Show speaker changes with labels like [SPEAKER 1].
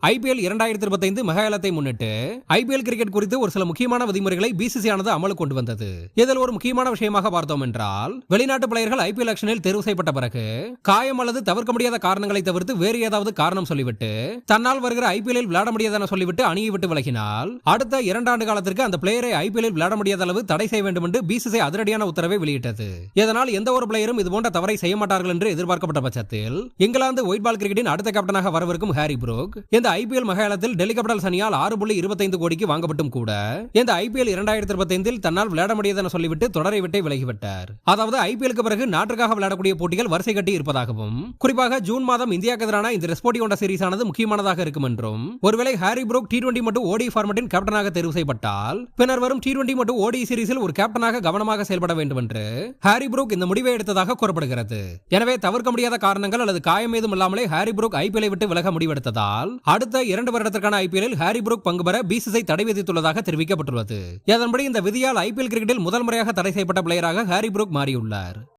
[SPEAKER 1] IPL 2025 மெகாலயத்தை முன்னிட்டு IPL cricket குறித்து ஒரு சில முக்கியமான விதிமுறைகளை BCCI ஆனது அமலுக்கு கொண்டு வந்தது. இதில் ஒரு முக்கியமான விஷயமாக பார்த்தோம் என்றால், வெளிநாட்டு பிளேயர்கள் IPL ஆக்ஷனில் தேர்வு செய்யப்பட்ட பிறகு காயம் அல்லது தவிர்க்க முடியாத காரணங்களை தவிர்த்து வேறு ஏதாவது காரணம் சொல்லிவிட்டு தன்னால் வருகிற IPL விளையாட முடியாதென சொல்லிவிட்டு அணியை விட்டு விலகினால் அடுத்த 2 ஆண்டு காலத்திற்கு அந்த பிளேயரை IPL விளையாட முடியாத அளவு தடை செய்ய வேண்டும் என்று BCCI அதிரடியான உத்தரவை வெளியிட்டது. இதனால் எந்த ஒரு பிளேயரும் இதுபோன்ற தவறை செய்ய மாட்டார்கள் என்று எதிர்பார்க்கப்பட்ட பட்சத்தில் இங்கிலாந்து ஒயிட் பால் கிரிக்கெட்டின் அடுத்த கேப்டனாக வரவிருக்கும் ஹாரி புரூக் இந்த IPL மகாலத்தில் டெல்லி கேபிட்டல்ஸ் அணியால் 6.25 கோடிக்கு வாங்கப்பட்டும் கூட இந்த IPL 2025 தன்னால் விளையாட முடியாதென சொல்லிவிட்டு தொடரை விட்டே விலகிவிட்டார். அதாவது IPLக்கு பிறகு நாட்டுக்காக விளையாடக்கூடிய போட்டிகள் வரிசை கட்டி இருப்பதாகவும், குறிப்பாக ஜூன் மாதம் இந்தியாவுக்கு எதிரான இந்த ரெஸ்போட்டி கொண்ட சீரிஸ் ஆனது முக்கியமானதாக இருக்கும் என்றும், ஒருவேளை ஹாரி புரூக் T20 மற்றும் ODI ஃபார்மட்டின் கேப்டனாக தேர்வு செய்யப்பட்டால் பின்னர் வரும் T20 மற்றும் ODI சீரிஸில் ஒரு கேப்டனாக கவனமாக செயல்பட வேண்டும் என்று ஹாரி புரூக் இந்த முடிவை எடுத்ததாக கூறப்படுகிறது. எனவே தவிர்க்க முடியாத காரணங்கள் அல்லது காயம் ஏதும் இல்லாமலே ஹாரி புரூக் IPL விட்டு விலக முடிவெடுத்ததால் அடுத்த 2 வருடத்திற்கான IPL ஹாரி புரூக் பங்கு பெற BCCI தடை விதித்துள்ளதாக தெரிவிக்கப்பட்டுள்ளது. இதன்படி இந்த விதியால் IPL கிரிக்கெட்டில் முதல் முறையாக தடை செய்யப்பட்ட பிளேயராக ஹாரி புரூக் மாறியுள்ளார்.